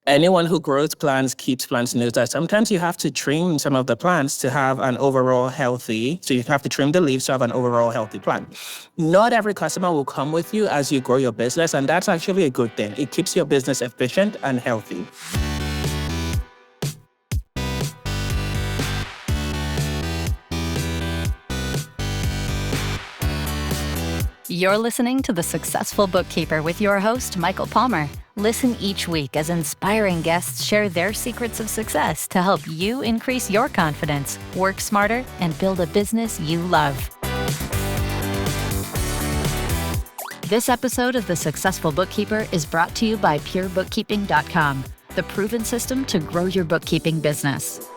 Anyone who grows plants, keeps plants knows that sometimes you have to trim some of the plants to have an overall healthy, so you have to trim the leaves to have an overall healthy plant. Not every customer will come with you as you grow your business, and that's actually a good thing. It keeps your business efficient and healthy. You're listening to The Successful Bookkeeper with your host, Michael Palmer. Listen each week as inspiring guests share their secrets of success to help you increase your confidence, work smarter, and build a business you love. This episode of The Successful Bookkeeper is brought to you by PureBookkeeping.com, the proven system to grow your bookkeeping business.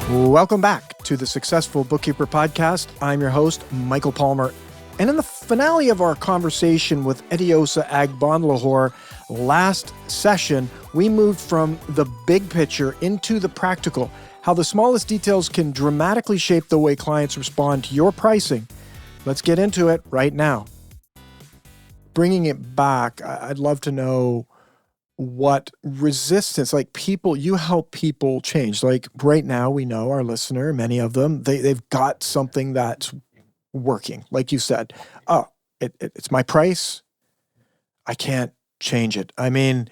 Welcome back to the Successful Bookkeeper podcast. I'm your host, Michael Palmer. And in the finale of our conversation with Etinosa Agbonlahor last session, we moved from the big picture into the practical, how the smallest details can dramatically shape the way clients respond to your pricing. Let's get into it right now. Bringing it back, I'd love to know what resistance, like people, you help people change. Like right now, we know our listener, many of them, they've got something that's working. Like you said, it's my price. I can't change it. I mean,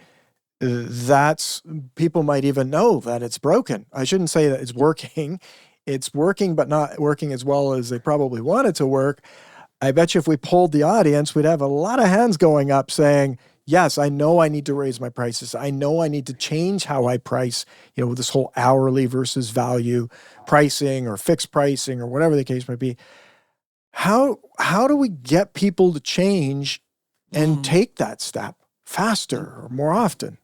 people might even know that it's broken. I shouldn't say that it's working. It's working, but not working as well as they probably want it to work. I bet you if we polled the audience, we'd have a lot of hands going up saying, yes, I know I need to raise my prices. I know I need to change how I price, this whole hourly versus value pricing or fixed pricing or whatever the case might be. How do we get people to change and take that step faster or more often?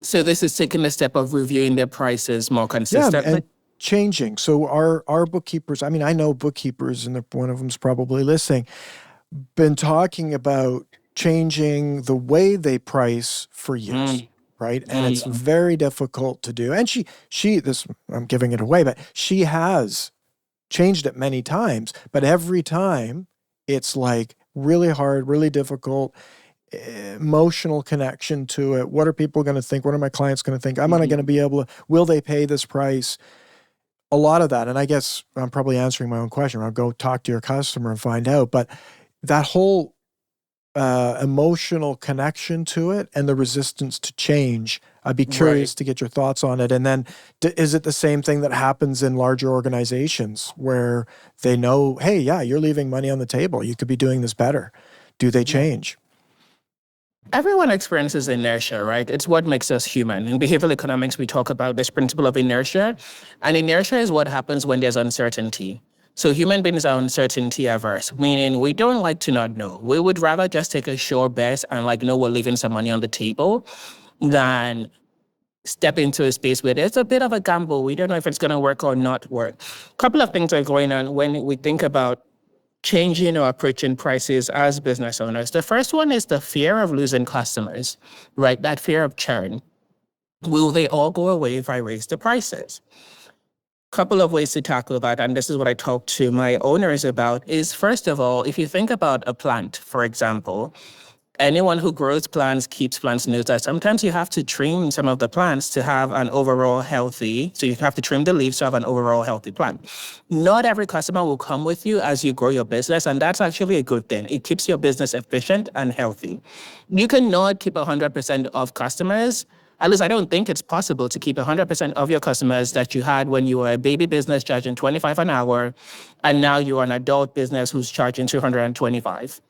So this is taking the step of reviewing their prices more consistently. Yeah, and changing. So our bookkeepers, I mean, I know bookkeepers, and one of them's probably listening, been talking about changing the way they price for years, right? And it's very difficult to do. And I'm giving it away, but she has changed it many times. But every time it's like really hard, really difficult, emotional connection to it. What are people going to think? What are my clients going to think? I'm not going to be able to, will they pay this price? A lot of that. And I guess I'm probably answering my own question. I'll go talk to your customer and find out. But that whole emotional connection to it and the resistance to change. I'd be curious to get your thoughts on it. And then is it the same thing that happens in larger organizations where they know, hey, yeah, you're leaving money on the table. You could be doing this better. Do they change? Everyone experiences inertia, right? It's what makes us human. In behavioral economics, we talk about this principle of inertia. And inertia is what happens when there's uncertainty. So human beings are uncertainty averse, meaning we don't like to not know. We would rather just take a sure bet and we're leaving some money on the table than step into a space where there's a bit of a gamble. We don't know if it's going to work or not work. A couple of things are going on when we think about changing or approaching prices as business owners. The first one is the fear of losing customers, right? That fear of churn. Will they all go away if I raise the prices? Couple of ways to tackle that, and this is what I talk to my owners about, is first of all, if you think about a plant, for example, anyone who grows plants, keeps plants knows that sometimes you have to trim some of the plants to have an overall healthy, so you have to trim the leaves to have an overall healthy plant. Not every customer will come with you as you grow your business, and that's actually a good thing. It keeps your business efficient and healthy. You cannot keep 100% of customers. At least I don't think it's possible to keep 100% of your customers that you had when you were a baby business charging $25 an hour, and now you're an adult business who's charging $225.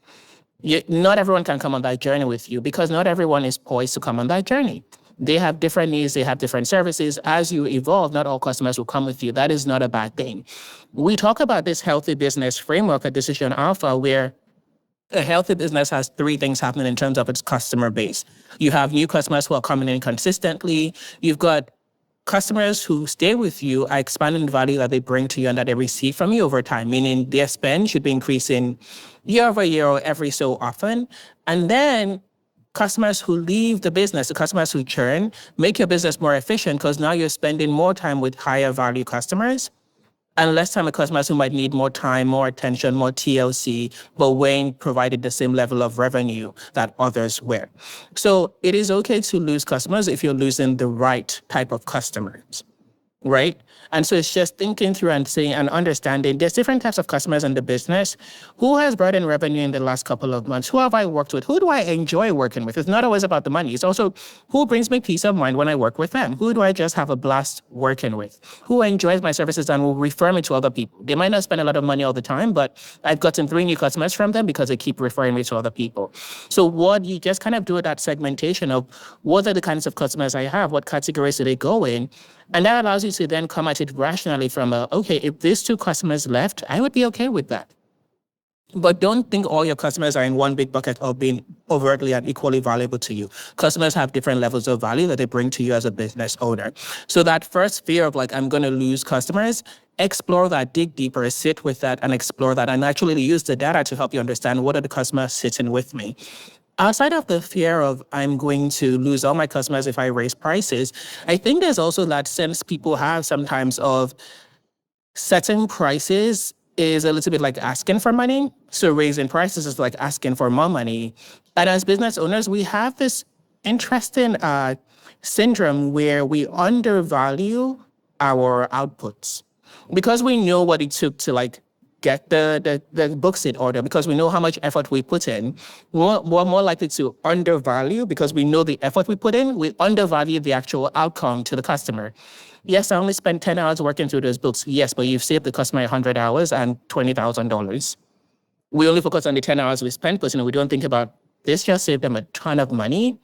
Not everyone can come on that journey with you because not everyone is poised to come on that journey. They have different needs, they have different services. As you evolve, not all customers will come with you. That is not a bad thing. We talk about this healthy business framework at Decision Alpha, where a healthy business has three things happening in terms of its customer base. You have new customers who are coming in consistently. You've got customers who stay with you, are expanding the value that they bring to you and that they receive from you over time, meaning their spend should be increasing year over year or every so often. And then customers who leave the business, the customers who churn, make your business more efficient because now you're spending more time with higher value customers. and less time with customers who might need more time, more attention, more TLC, but weren't provided the same level of revenue that others were. So it is okay to lose customers if you're losing the right type of customers, right? And so it's just thinking through and saying and understanding there's different types of customers in the business. Who has brought in revenue in the last couple of months? Who have I worked with? Who do I enjoy working with? It's not always about the money. It's also who brings me peace of mind when I work with them? Who do I just have a blast working with? Who enjoys my services and will refer me to other people? They might not spend a lot of money all the time, but I've gotten 3 new customers from them because they keep referring me to other people. So what you just kind of do that segmentation of what are the kinds of customers I have? What categories do they go in? And that allows you to then come at it rationally from okay, if these 2 customers left, I would be okay with that. But don't think all your customers are in one big bucket of being overtly and equally valuable to you. Customers have different levels of value that they bring to you as a business owner. So that first fear of I'm going to lose customers, explore that, dig deeper, sit with that and explore that and actually use the data to help you understand what are the customers sitting with me. Outside of the fear of I'm going to lose all my customers if I raise prices, I think there's also that sense people have sometimes of setting prices is a little bit like asking for money. So raising prices is like asking for more money. And as business owners, we have this interesting syndrome where we undervalue our outputs because we know what it took to get the books in order, because we know how much effort we put in. We're more likely to undervalue because we know the effort we put in. We undervalue the actual outcome to the customer. Yes, I only spent 10 hours working through those books. Yes, but you've saved the customer 100 hours and $20,000. We only focus on the 10 hours we spent, but we don't think about this just saved them a ton of money,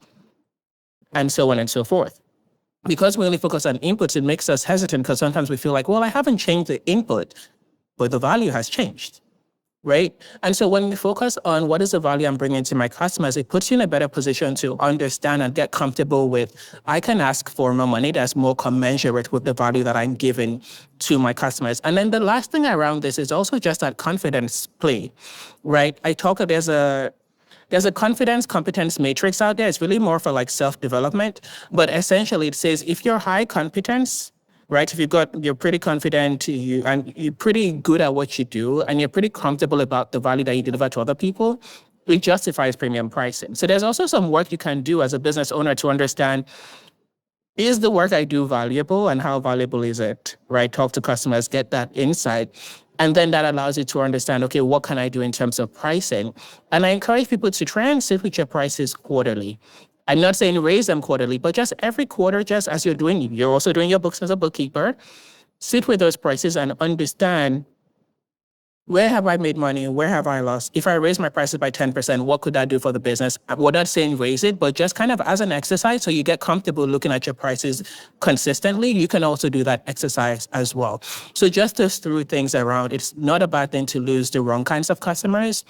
and so on and so forth. Because we only focus on inputs, it makes us hesitant because sometimes we feel like, well, I haven't changed the input, but the value has changed, right? And so when we focus on what is the value I'm bringing to my customers, it puts you in a better position to understand and get comfortable with, I can ask for more money that's more commensurate with the value that I'm giving to my customers. And then the last thing around this is also just that confidence play, right? There's a confidence competence matrix out there. It's really more for self-development, but essentially it says if you're high competence, right? If you're pretty confident, and you're pretty good at what you do, and you're pretty comfortable about the value that you deliver to other people, it justifies premium pricing. So there's also some work you can do as a business owner to understand, is the work I do valuable and how valuable is it, right? Talk to customers, get that insight. And then that allows you to understand, okay, what can I do in terms of pricing? And I encourage people to try and sit with your prices quarterly. I'm not saying raise them quarterly, but just every quarter, just as you're also doing your books as a bookkeeper, sit with those prices and understand, where have I made money? Where have I lost? If I raise my prices by 10%, what could that do for the business? We're not saying raise it, but just kind of as an exercise so you get comfortable looking at your prices consistently. You can also do that exercise as well. So just to throw things around, it's not a bad thing to lose the wrong kinds of customers.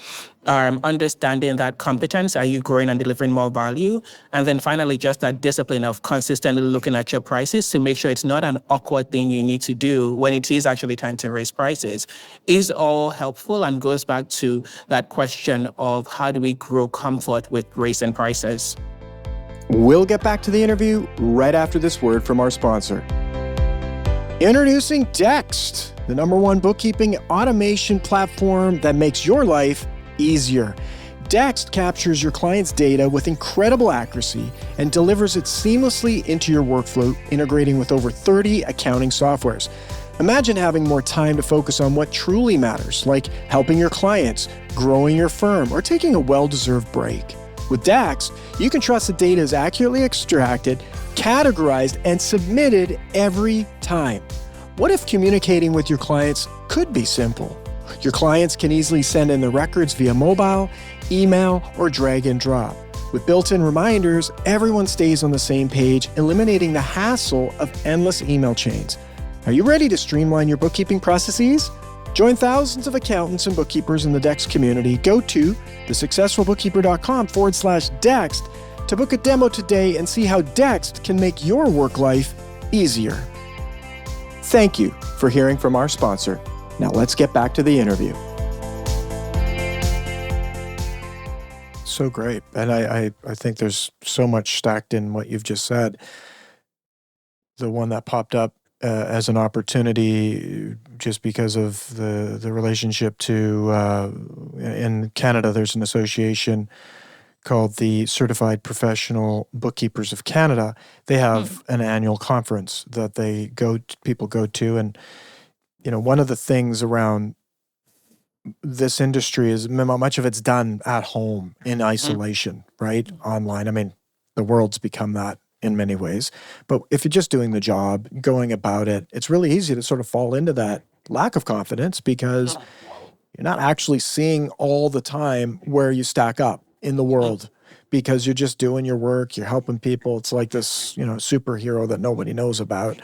Understanding that competence, are you growing and delivering more value? And then finally, just that discipline of consistently looking at your prices to make sure it's not an awkward thing you need to do when it is actually time to raise prices is all helpful and goes back to that question of how do we grow comfort with raising prices? We'll get back to the interview right after this word from our sponsor. Introducing Dext, the #1 bookkeeping automation platform that makes your life easier. Dext captures your client's data with incredible accuracy and delivers it seamlessly into your workflow, integrating with over 30 accounting softwares. Imagine having more time to focus on what truly matters, like helping your clients, growing your firm, or taking a well-deserved break. With Dext, you can trust the data is accurately extracted, categorized, and submitted every time. What if communicating with your clients could be simple? Your clients can easily send in the records via mobile, email, or drag and drop. With built-in reminders, everyone stays on the same page, eliminating the hassle of endless email chains. Are you ready to streamline your bookkeeping processes? Join thousands of accountants and bookkeepers in the Dext community. Go to thesuccessfulbookkeeper.com/Dext to book a demo today and see how Dext can make your work life easier. Thank you for hearing from our sponsor. Now let's get back to the interview. So great. And I think there's so much stacked in what you've just said. The one that popped up as an opportunity just because of the relationship to, in Canada, there's an association called the Certified Professional Bookkeepers of Canada. They have an annual conference that people go to. And, one of the things around this industry is much of it's done at home in isolation, right? Online. I mean, the world's become that in many ways. But if you're just doing the job, going about it, it's really easy to sort of fall into that lack of confidence because you're not actually seeing all the time where you stack up in the world because you're just doing your work, you're helping people. It's like this, superhero that nobody knows about.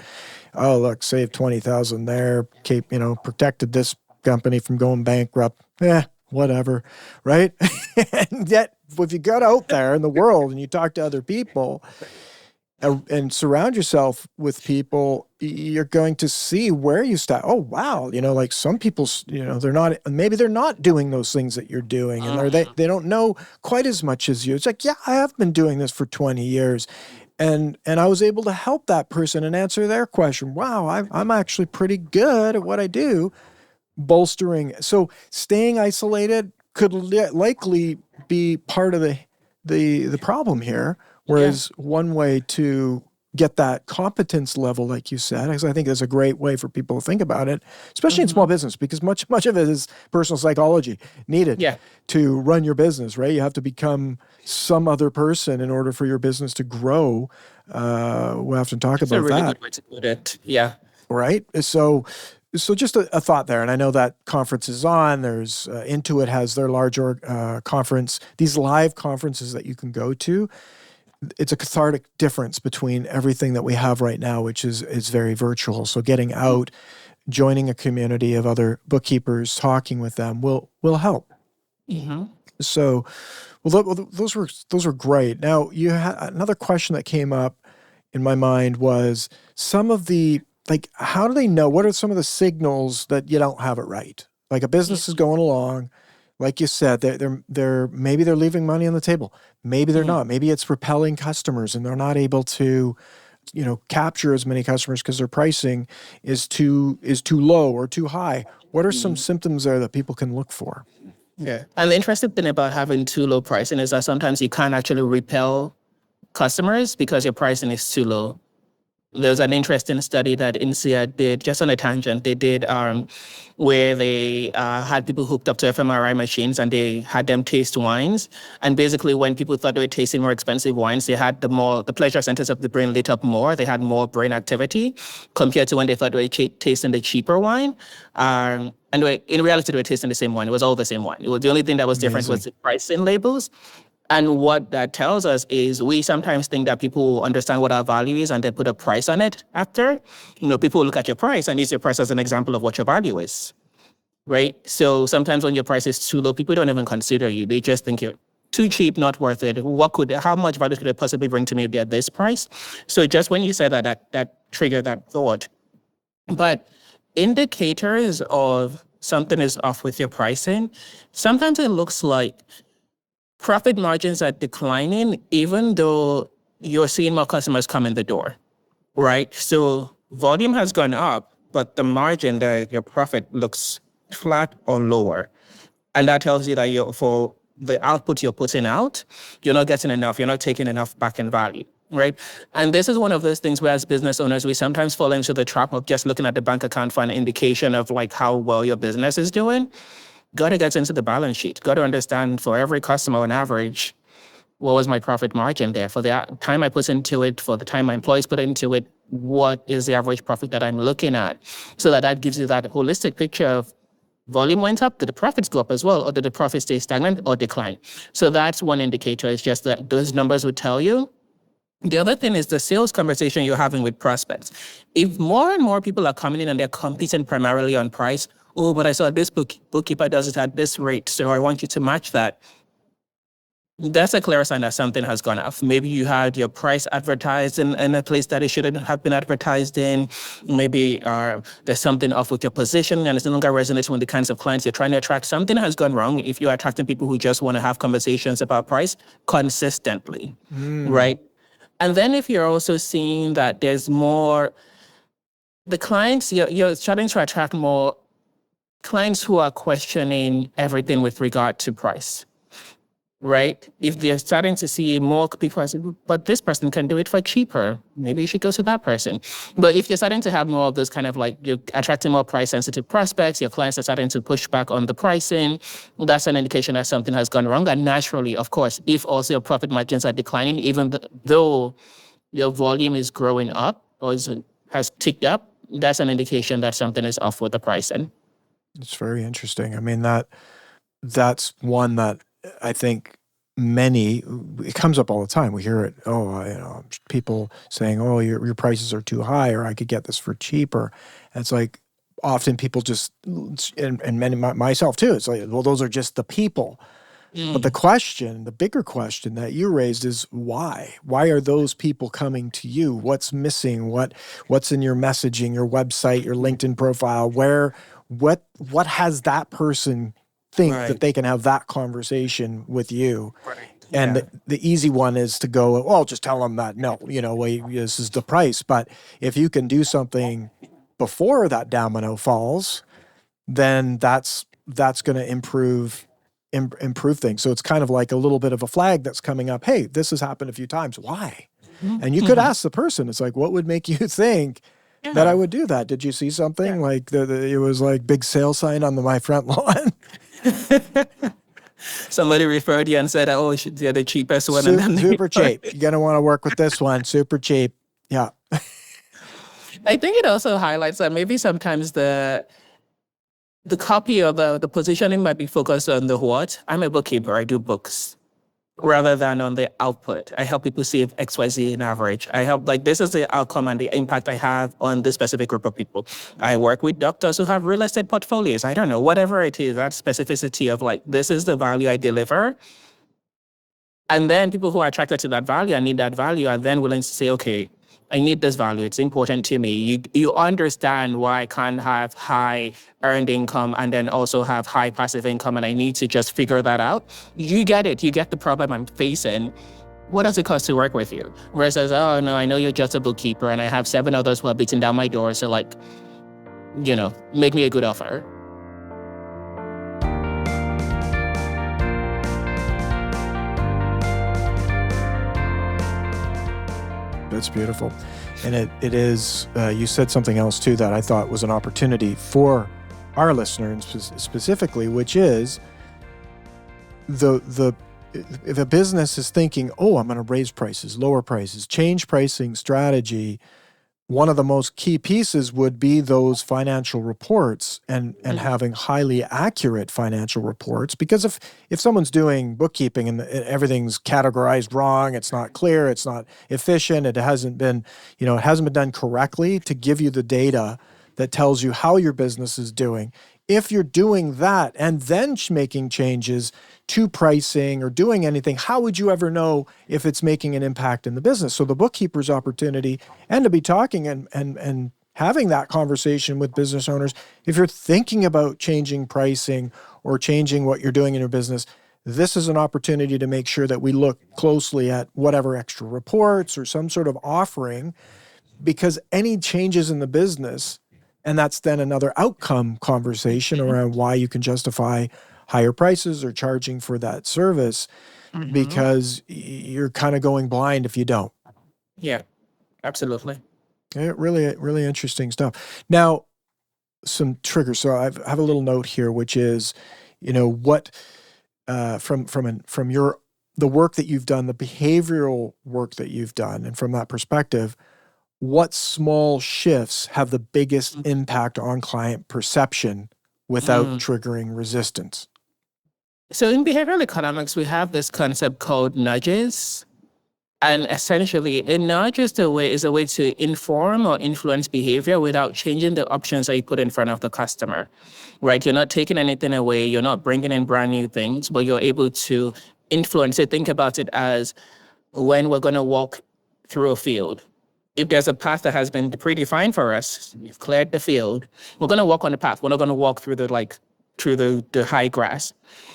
Oh, look, saved 20,000 there, protected this company from going bankrupt. Whatever, right? And yet, if you got out there in the world and you talk to other people and surround yourself with people, you're going to see where you start. Oh, wow. Like some people, maybe they're not doing those things that you're doing, and they don't know quite as much as you. It's like, yeah, I have been doing this for 20 years. And I was able to help that person and answer their question. Wow, I'm actually pretty good at what I do. Bolstering. So staying isolated could likely be part of the problem here. Whereas one way to get that competence level, like you said, because I think that's a great way for people to think about it, especially in small business, because much of it is personal psychology needed to run your business, right? You have to become some other person in order for your business to grow. We'll have to talk about really that. Good way to put it. Yeah. Right? So just a thought there, and I know that conference is on. There's Intuit has their large conference. These live conferences that you can go to, it's a cathartic difference between everything that we have right now, which is very virtual. So getting out, joining a community of other bookkeepers, talking with them will help. Mm-hmm. So, those were great. Now, you had another question that came up in my mind was some of the, like, how do they know? What are some of the signals that you don't have it right? Like a business is going along, like you said, they're maybe they're leaving money on the table. Maybe they're not. Maybe it's repelling customers and they're not able to, capture as many customers because their pricing is too low or too high. What are some symptoms there that people can look for? Yeah. And the interesting thing about having too low pricing is that sometimes you can't actually repel customers because your pricing is too low. There's an interesting study that INSEAD did, just on a tangent, they did where they had people hooked up to fMRI machines and they had them taste wines. And basically when people thought they were tasting more expensive wines, they had the pleasure centers of the brain lit up more. They had more brain activity compared to when they thought they were tasting the cheaper wine. And in reality, they were tasting the same wine. It was all the same wine. It was the only thing that was different was the pricing labels. And what that tells us is we sometimes think that people will understand what our value is and then put a price on it after. People will look at your price and use your price as an example of what your value is, right? So sometimes when your price is too low, people don't even consider you. They just think you're too cheap, not worth it. How much value could it possibly bring to me at this price? So just when you said that triggered that thought. But indicators of something is off with your pricing, sometimes it looks like profit margins are declining, even though you're seeing more customers come in the door, right? So volume has gone up, but the margin, your profit looks flat or lower. And that tells you that for the output you're putting out, you're not getting enough, you're not taking enough back in value, right? And this is one of those things where as business owners, we sometimes fall into the trap of just looking at the bank account for an indication of like how well your business is doing. Got to get into the balance sheet. Got to understand for every customer on average, what was my profit margin there? For the time I put into it, for the time my employees put into it, what is the average profit that I'm looking at? So that gives you that holistic picture of volume went up, did the profits go up as well? Or did the profits stay stagnant or decline? So that's one indicator. It's just that those numbers would tell you. The other thing is the sales conversation you're having with prospects. If more and more people are coming in and they're competing primarily on price, oh, but I saw this bookkeeper does it at this rate, so I want you to match that. That's a clear sign that something has gone off. Maybe you had your price advertised in a place that it shouldn't have been advertised in. Maybe there's something off with your position and it's no longer resonating with the kinds of clients you're trying to attract. Something has gone wrong if you're attracting people who just want to have conversations about price consistently, right? And then if you're also seeing that there's more the clients, you're starting to attract more clients who are questioning everything with regard to price, right? If they're starting to see more people are saying, but this person can do it for cheaper, maybe you should go to that person. But if you're starting to have more of this kind of like, you're attracting more price sensitive prospects, your clients are starting to push back on the pricing, that's an indication that something has gone wrong. And naturally, of course, if also your profit margins are declining, even though your volume is growing up or has ticked up, that's an indication that something is off with the pricing. It's very interesting. I mean, that's one that I think it comes up all the time. We hear it, people saying, oh, your prices are too high, or I could get this for cheaper. And it's like, often people just, and many, myself too, it's like, well, those are just the people. But the bigger question that you raised is why? Why are those people coming to you? What's missing? What's in your messaging, your website, your LinkedIn profile? What has that person think that they can have that conversation with you? Right. And the easy one is to go, well, just tell them that, no, this is the price. But if you can do something before that domino falls, then that's going to improve things. So it's kind of like a little bit of a flag that's coming up. Hey, this has happened a few times. Why? And you could ask the person, it's like, what would make you think that I would do that? Did you see something like it was like big sale sign on my front lawn? Somebody referred you and said, oh, they're the cheapest one. Super cheap. You're going to want to work with this one. Super cheap. Yeah. I think it also highlights that maybe sometimes the copy or the positioning might be focused on the what. I'm a bookkeeper. I do books. Rather than on the output. I help people see XYZ in average. I help, this is the outcome and the impact I have on this specific group of people. I work with doctors who have real estate portfolios. I don't know, whatever it is, that specificity of this is the value I deliver. And then people who are attracted to that value and need that value are then willing to say, okay, I need this value. It's important to me. You understand why I can't have high earned income and then also have high passive income, and I need to just figure that out. You get it. You get the problem I'm facing. What does it cost to work with you? Versus, oh, no, I know you're just a bookkeeper and I have 7 others who are beating down my door. So make me a good offer. That's beautiful. And it is, you said something else too that I thought was an opportunity for our listeners specifically, which is if a business is thinking, oh, I'm going to raise prices, lower prices, change pricing strategy, one of the most key pieces would be those financial reports and having highly accurate financial reports. Because if someone's doing bookkeeping and everything's categorized wrong, it's not clear, it's not efficient, it hasn't been done correctly to give you the data that tells you how your business is doing. If you're doing that and then making changes to pricing or doing anything, how would you ever know if it's making an impact in the business? So the bookkeeper's opportunity, and to be talking and having that conversation with business owners, if you're thinking about changing pricing or changing what you're doing in your business, this is an opportunity to make sure that we look closely at whatever extra reports or some sort of offering, because any changes in the business, and that's then another outcome conversation around why you can justify higher prices or charging for that service, because you're kind of going blind if you don't. Yeah, absolutely. Yeah, really, really interesting stuff. Now, some triggers. So I have a little note here, which is, what from the work that you've done, the behavioral work that you've done, and from that perspective, what small shifts have the biggest impact on client perception without triggering resistance? So in behavioral economics, we have this concept called nudges. And essentially, a nudge is a way to inform or influence behavior without changing the options that you put in front of the customer, right? You're not taking anything away. You're not bringing in brand new things, but you're able to influence it. Think about it as when we're going to walk through a field. If there's a path that has been predefined for us, we've cleared the field, we're going to walk on the path. We're not going to walk through the through the high grass.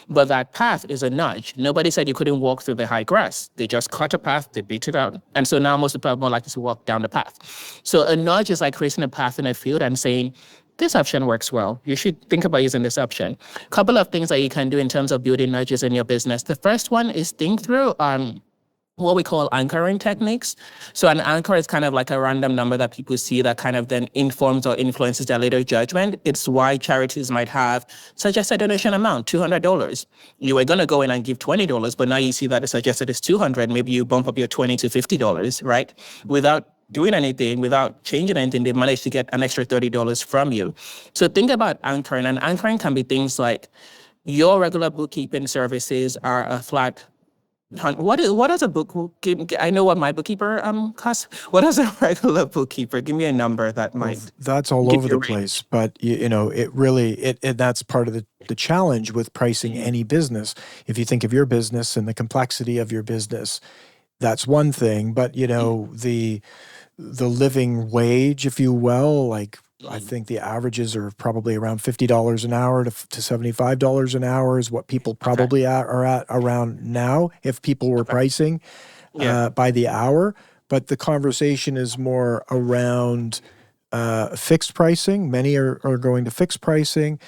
But that path is a nudge. Nobody said you couldn't walk through the high grass. They just cut a path, they beat it out. And so now most people are more likely to walk down the path. So a nudge is like creating a path in a field and saying, this option works well. You should think about using this option. A couple of things that you can do in terms of building nudges in your business. The first one is think through what we call anchoring techniques. So an anchor is kind of like a random number that people see that kind of then informs or influences their later judgment. It's why charities might have suggested donation amount, $200. You were going to go in and give $20, but now you see that it suggested it's $200. Maybe you bump up your $20 to $50, right? Without doing anything, without changing anything, they managed to get an extra $30 from you. So think about anchoring, and anchoring can be things like your regular bookkeeping services are a flat. What does a bookkeeper? I know what my bookkeeper costs. What does a regular bookkeeper? Give me a number that might. That's all over the place, but it really that's part of the challenge with pricing any business. If you think of your business and the complexity of your business, that's one thing. But the living wage, if you will, like I think the averages are probably around $50 an hour to $75 an hour is what people probably are at around now if people were pricing by the hour. But the conversation is more around fixed pricing. Many are going to fixed pricing,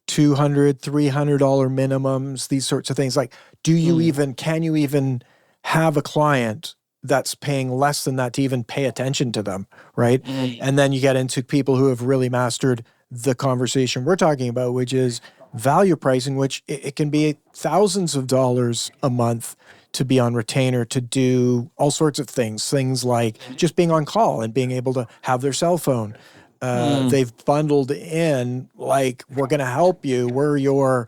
$200, $300 minimums, these sorts of things. Like, can you even have a client that's paying less than that to even pay attention to them, right? And then you get into people who have really mastered the conversation we're talking about, which is value pricing, which it can be thousands of dollars a month to be on retainer, to do all sorts of things like just being on call and being able to have their cell phone. They've bundled in, like, we're going to help you. We're your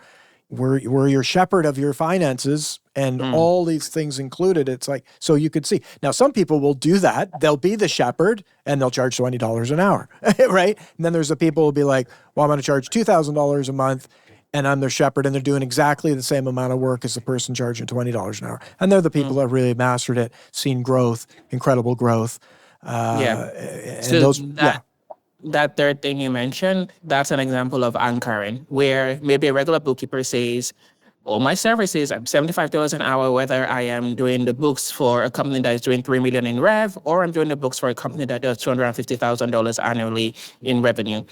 shepherd of your finances, and all these things included. It's like, so you could see. Now, some people will do that. They'll be the shepherd, and they'll charge $20 an hour, right? And then there's the people who'll be like, well, I'm going to charge $2,000 a month, and I'm their shepherd, and they're doing exactly the same amount of work as the person charging $20 an hour. And they're the people that really mastered it, seen growth, incredible growth. And so that third thing you mentioned, that's an example of anchoring, where maybe a regular bookkeeper says, all my services, I'm $75 an hour, whether I am doing the books for a company that is doing $3 million in rev, or I'm doing the books for a company that does $250,000 annually in revenue.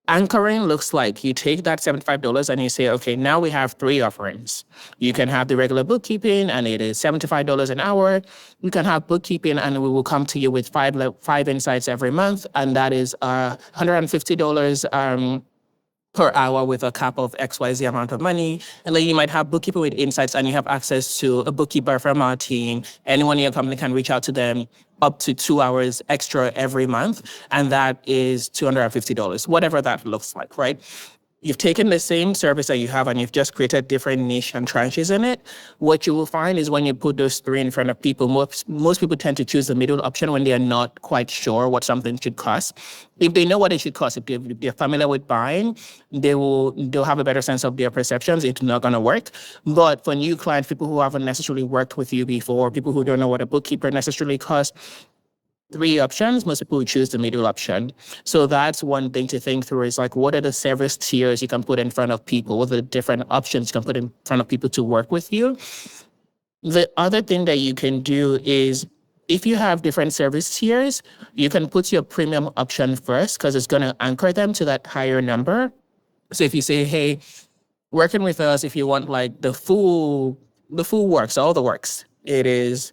Anchoring looks like you take that $75 and you say, okay, now we have three offerings. You can have the regular bookkeeping, and it is $75 an hour. You can have bookkeeping, and we will come to you with five insights every month, and that is $150 per hour with a cap of XYZ amount of money. And then you might have bookkeeping with insights, and you have access to a bookkeeper from our team. Anyone in your company can reach out to them up to 2 hours extra every month. And that is $250, whatever that looks like, right? You've taken the same service that you have and you've just created different niche and tranches in it. What you will find is when you put those three in front of people, most people tend to choose the middle option when they are not quite sure what something should cost. If they know what it should cost, if they're familiar with buying, they'll have a better sense of their perceptions. It's not going to work. But for new clients, people who haven't necessarily worked with you before, people who don't know what a bookkeeper necessarily costs, three options, most people would choose the middle option. So that's one thing to think through, is like, what are the service tiers you can put in front of people? What are the different options you can put in front of people to work with you? The other thing that you can do is, if you have different service tiers, you can put your premium option first, because it's going to anchor them to that higher number. So if you say, hey, working with us, if you want like the full works, all the works, it is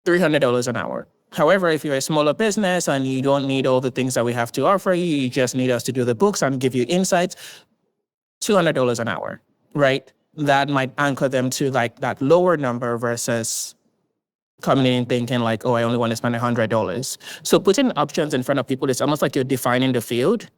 $300 an hour. However, if you're a smaller business and you don't need all the things that we have to offer you, you just need us to do the books and give you insights, $200 an hour, right? That might anchor them to like that lower number versus coming in thinking like, oh, I only want to spend $100. So putting options in front of people is almost like you're defining the field.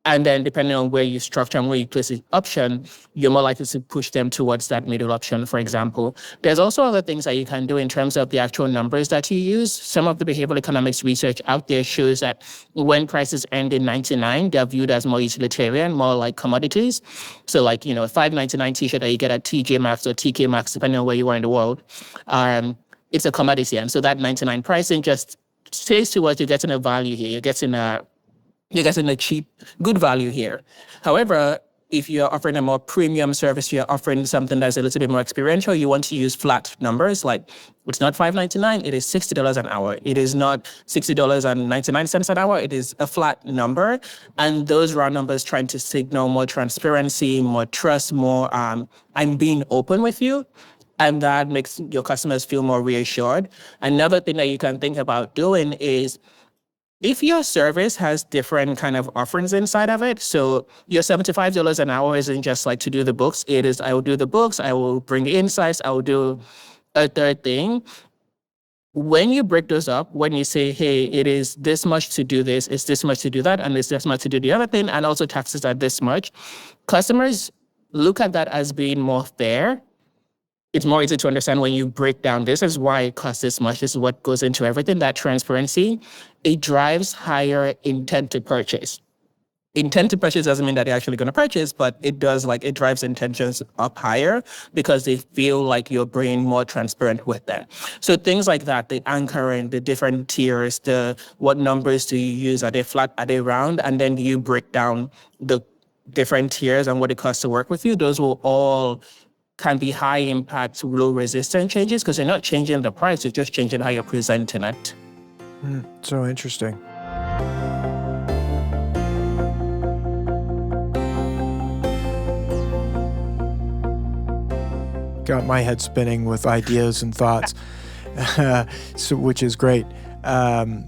And then depending on where you structure and where you place the option, you're more likely to push them towards that middle option, for example. There's also other things that you can do in terms of the actual numbers that you use. Some of the behavioral economics research out there shows that when prices end in 99, they're viewed as more utilitarian, more like commodities. So like, a $5.99 t-shirt that you get at TJ Maxx or TK Maxx, depending on where you are in the world, it's a commodity. And so that 99 pricing just says to us, you're getting a value here. You're getting a cheap, good value here. However, if you're offering a more premium service, you're offering something that's a little bit more experiential, you want to use flat numbers. Like, it's not $5.99, it is $60 an hour. It is not $60.99 an hour, it is a flat number. And those round numbers trying to signal more transparency, more trust, more I'm being open with you. And that makes your customers feel more reassured. Another thing that you can think about doing is, if your service has different kind of offerings inside of it, so your $75 an hour isn't just like to do the books. It is, I will do the books, I will bring insights, I will do a third thing. When you break those up, when you say, hey, it is this much to do this, it's this much to do that, and it's this much to do the other thing, and also taxes are this much, customers look at that as being more fair. It's more easy to understand when you break down, this is why it costs this much, this is what goes into everything. That transparency, it drives higher intent to purchase. Intent to purchase doesn't mean that they're actually going to purchase, but it does, like, it drives intentions up higher because they feel like you're being more transparent with them. So things like that, the anchoring, the different tiers, the what numbers do you use? Are they flat? Are they round? And then you break down the different tiers and what it costs to work with you. Those will all can be high impact, low resistance changes because you're not changing the price, you're just changing how you're presenting it. So interesting. Got my head spinning with ideas and thoughts, so which is great. And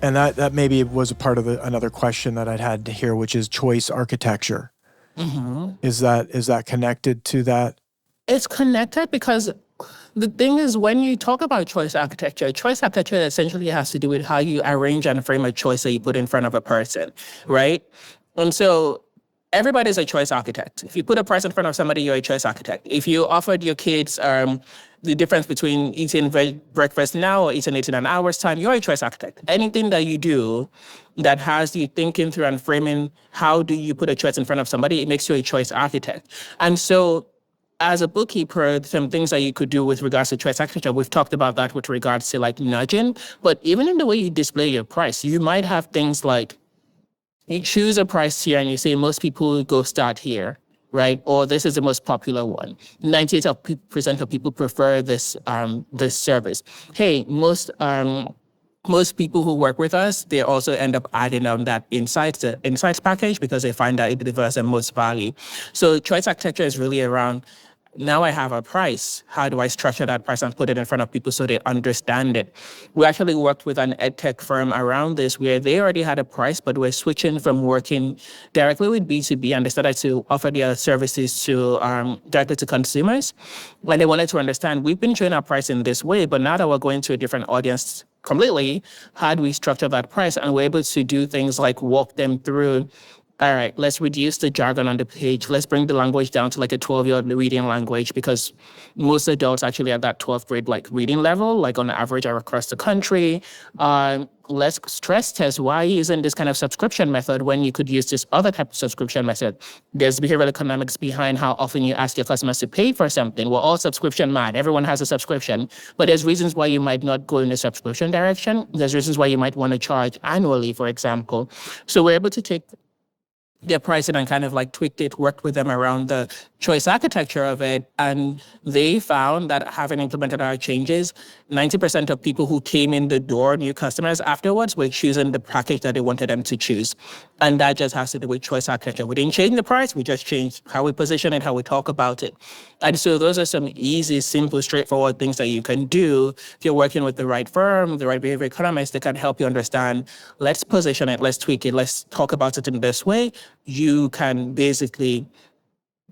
that maybe was a part of another question that I'd had to hear, which is choice architecture. Mm-hmm. Is that connected to that? It's connected because the thing is, when you talk about choice architecture essentially has to do with how you arrange and frame a choice that you put in front of a person, right? And so everybody's a choice architect. If you put a price in front of somebody, you're a choice architect. If you offered your kids the difference between eating breakfast now or eating it in an hour's time, you're a choice architect. Anything that you do that has you thinking through and framing how do you put a choice in front of somebody, it makes you a choice architect. And so as a bookkeeper, some things that you could do with regards to choice architecture, we've talked about that with regards to like nudging, but even in the way you display your price, you might have things like you choose a price tier and you say most people go start here, right? Or this is the most popular one. 98% of people prefer this service. Hey, most people who work with us, they also end up adding on that the insights package because they find that it delivers the most value. So choice architecture is really around, now I have a price. How do I structure that price and put it in front of people so they understand it? We actually worked with an ed tech firm around this where they already had a price, but we're switching from working directly with B2B and they started to offer their services to directly to consumers. When they wanted to understand, we've been showing our price in this way, but now that we're going to a different audience completely, how do we structure that price? And we're able to do things like walk them through, all right, let's reduce the jargon on the page. Let's bring the language down to like a 12-year-old reading language because most adults actually at that 12th grade like reading level, like on average are across the country. Let's stress test why using this kind of subscription method when you could use this other type of subscription method. There's behavioral economics behind how often you ask your customers to pay for something. We're all subscription mad. Everyone has a subscription, but there's reasons why you might not go in the subscription direction. There's reasons why you might want to charge annually, for example. So we're able to take their pricing and kind of like tweaked it, worked with them around the choice architecture of it. And they found that having implemented our changes, 90% of people who came in the door, new customers afterwards, were choosing the package that they wanted them to choose. And that just has to do with choice architecture. We didn't change the price, we just changed how we position it, how we talk about it. And so those are some easy, simple, straightforward things that you can do if you're working with the right firm, the right behavior economist that can help you understand, let's position it, let's tweak it, let's talk about it in this way. You can basically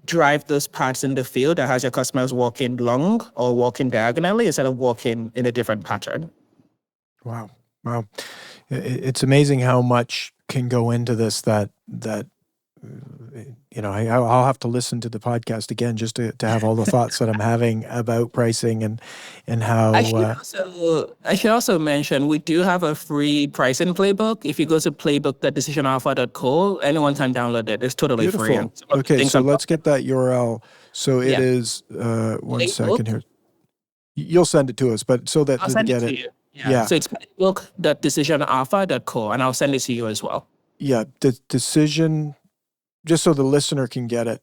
drive those parts in the field that has your customers walking long or walking diagonally instead of walking in a different pattern. Wow. It's amazing how much can go into this that I'll have to listen to the podcast again just to have all the thoughts that I'm having about pricing and how. I should also mention we do have a free pricing playbook. If you go to playbook.decisionalpha.co, anyone can download it. It's totally free. Okay, so let's get that URL. So it is one playbook. second here. You'll send it to us, but so that I'll send get it to you. Yeah. So it's playbook.decisionalpha.co, and I'll send it to you as well. Yeah, the decision Just so the listener can get it.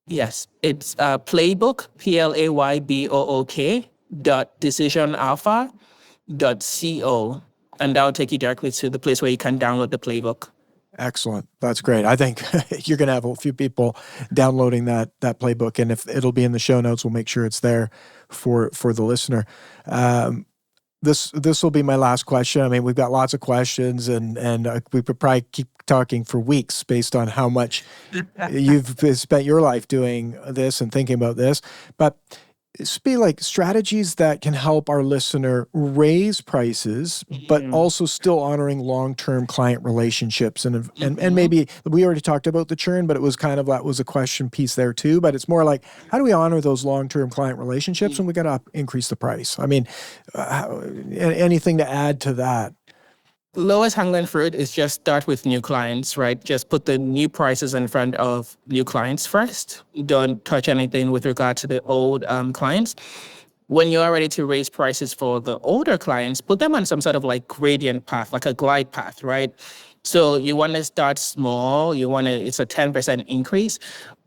Yes, it's playbook, PLAYBOOK .decisionalpha.co, and that'll take you directly to the place where you can download the playbook. Excellent. That's great. I think you're going to have a few people downloading that playbook, and if it'll be in the show notes, we'll make sure it's there for the listener. This will be my last question. I mean, we've got lots of questions, and we could probably keep talking for weeks based on how much you've spent your life doing this and thinking about this. But it's be like strategies that can help our listener raise prices, but also still honoring long-term client relationships. And maybe we already talked about the churn, but it was kind of that was a question piece there too. But it's more like, how do we honor those long-term client relationships when we got to increase the price? I mean, anything to add to that? Lowest hanging fruit is just start with new clients, right? Just put the new prices in front of new clients first. Don't touch anything with regard to the old clients. When you're ready to raise prices for the older clients, put them on some sort of like gradient path, like a glide path, right? So you want to start small. It's a 10% increase.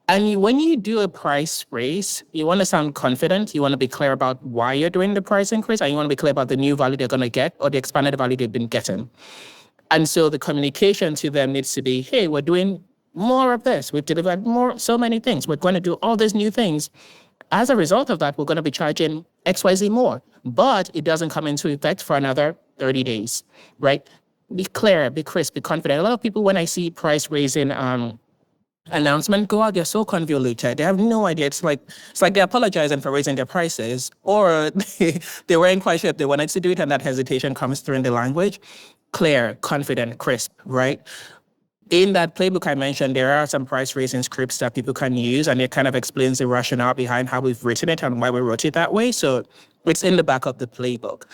And when you do a price raise, you want to sound confident. You want to be clear about why you're doing the price increase, and you want to be clear about the new value they're going to get or the expanded value they've been getting. And so the communication to them needs to be, hey, we're doing more of this. We've delivered so many things. We're going to do all these new things. As a result of that, we're going to be charging XYZ more, but it doesn't come into effect for another 30 days, right? Be clear, be crisp, be confident. A lot of people, when I see price raising announcement go out, they're so convoluted. They have no idea. It's like they're apologizing for raising their prices, or they weren't quite sure if they wanted to do it, and that hesitation comes through in the language. Clear, confident, crisp, right? In that playbook I mentioned, there are some price raising scripts that people can use, and it kind of explains the rationale behind how we've written it and why we wrote it that way. So it's in the back of the playbook.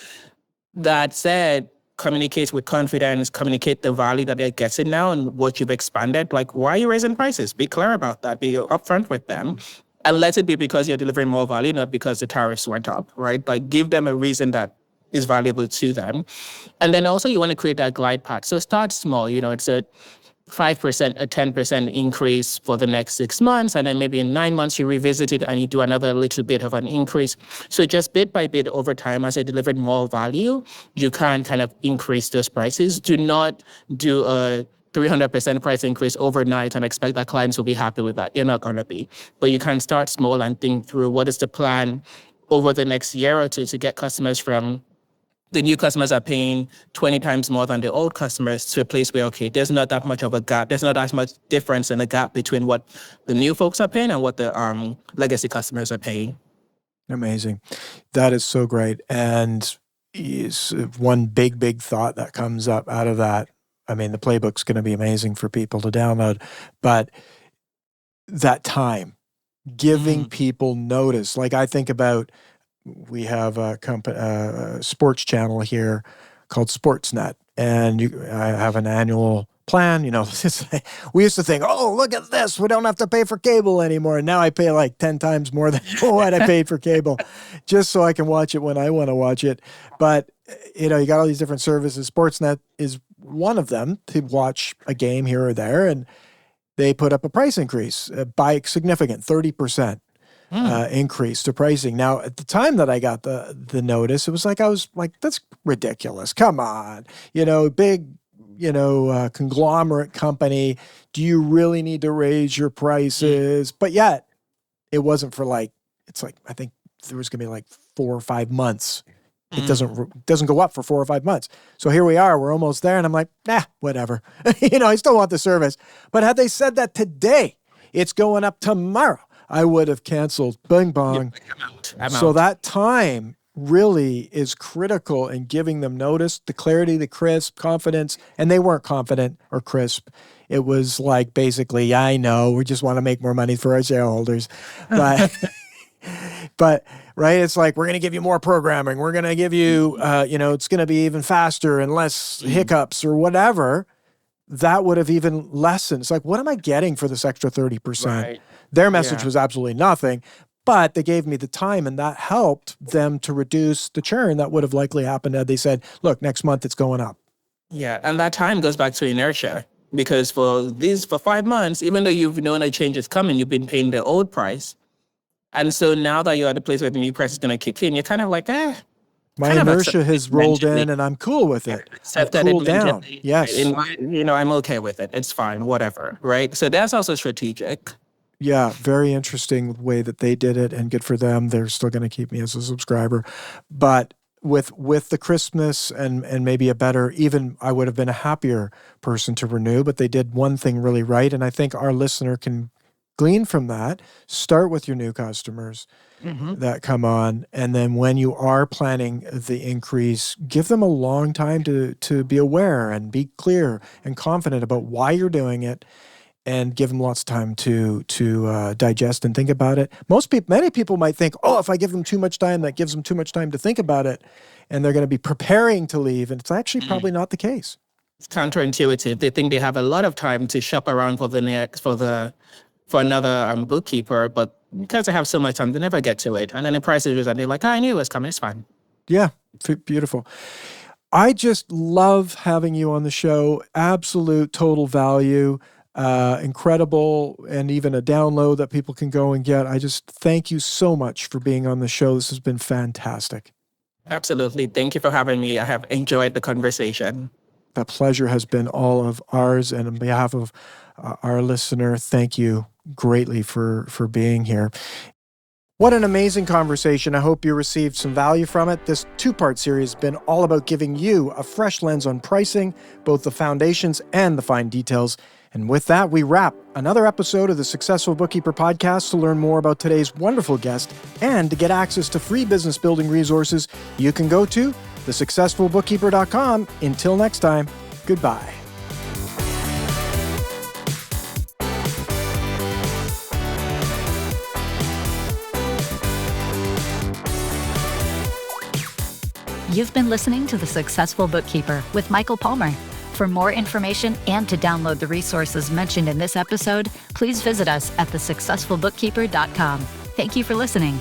That said, communicate with confidence, communicate the value that they're getting now and what you've expanded. Like, why are you raising prices? Be clear about that. Be upfront with them. And let it be because you're delivering more value, not because the tariffs went up, right? Like, give them a reason that is valuable to them. And then also you want to create that glide path. So start small. It's a 5%, a 10% increase for the next 6 months. And then maybe in 9 months, you revisit it and you do another little bit of an increase. So just bit by bit over time, as I delivered more value, you can kind of increase those prices. Do not do a 300% price increase overnight and expect that clients will be happy with that. You're not going to be. But you can start small and think through what is the plan over the next year or two to get customers from the new customers are paying 20 times more than the old customers to a place where, okay, there's not that much of a gap. There's not as much difference in the gap between what the new folks are paying and what the legacy customers are paying. Amazing. That is so great. And is one big thought that comes up out of that. I mean, the playbook's going to be amazing for people to download, but that time, giving people notice. Like I think about, we have a sports channel here called Sportsnet, and I have an annual plan. We used to think, oh, look at this, we don't have to pay for cable anymore. And now I pay like 10 times more than what I paid for cable, just so I can watch it when I want to watch it. But you got all these different services. Sportsnet is one of them to watch a game here or there, and they put up a price increase by significant 30%. Increase to pricing. Now, at the time that I got the notice, it was like, I was like, that's ridiculous. Come on, big, conglomerate company. Do you really need to raise your prices? But yet it wasn't for I think there was going to be like 4 or 5 months. It doesn't go up for 4 or 5 months. So here we are, we're almost there. And I'm like, whatever. I still want the service. But had they said that today, it's going up tomorrow, I would have canceled. Bing bong. I'm out. So that time really is critical in giving them notice, the clarity, the crisp, confidence. And they weren't confident or crisp. It was like, basically, yeah, I know, we just want to make more money for our shareholders. But, right, it's like, we're going to give you more programming. We're going to give you, it's going to be even faster and less hiccups or whatever. That would have even lessened. It's like, what am I getting for this extra 30%? Right. Their message was absolutely nothing, but they gave me the time, and that helped them to reduce the churn that would have likely happened had they said, look, next month it's going up. Yeah, and that time goes back to inertia. because for 5 months, even though you've known a change is coming, you've been paying the old price. And so now that you're at a place where the new price is going to kick in, you're kind of like, My kind of inertia accept has it rolled mentally. in and I'm cool with it. I've Accept that cooled down. mentally. Yes. I'm okay with it. It's fine, whatever, right? So that's also strategic. Yeah, very interesting way that they did it, and good for them. They're still going to keep me as a subscriber. But with the Christmas and maybe a better, even I would have been a happier person to renew, but they did one thing really right. And I think our listener can glean from that. Start with your new customers that come on. And then when you are planning the increase, give them a long time to be aware and be clear and confident about why you're doing it, and give them lots of time to digest and think about it. Many people might think, oh, if I give them too much time, that gives them too much time to think about it, and they're going to be preparing to leave. And it's actually probably not the case. It's counterintuitive. They think they have a lot of time to shop around for another bookkeeper, but because they have so much time, they never get to it. And then the price is and they're like, I knew it was coming. It's fine. Yeah, beautiful. I just love having you on the show. Absolute total value. Incredible, and even a download that people can go and get. I just thank you so much for being on the show. This has been fantastic. Absolutely. Thank you for having me. I have enjoyed the conversation. The pleasure has been all of ours. And on behalf of our listener, thank you greatly for being here. What an amazing conversation. I hope you received some value from it. This 2-part series has been all about giving you a fresh lens on pricing, both the foundations and the fine details. And with that, we wrap another episode of the Successful Bookkeeper podcast. To learn more about today's wonderful guest and to get access to free business building resources, you can go to thesuccessfulbookkeeper.com. Until next time, goodbye. You've been listening to The Successful Bookkeeper with Michael Palmer. For more information and to download the resources mentioned in this episode, please visit us at thesuccessfulbookkeeper.com. Thank you for listening.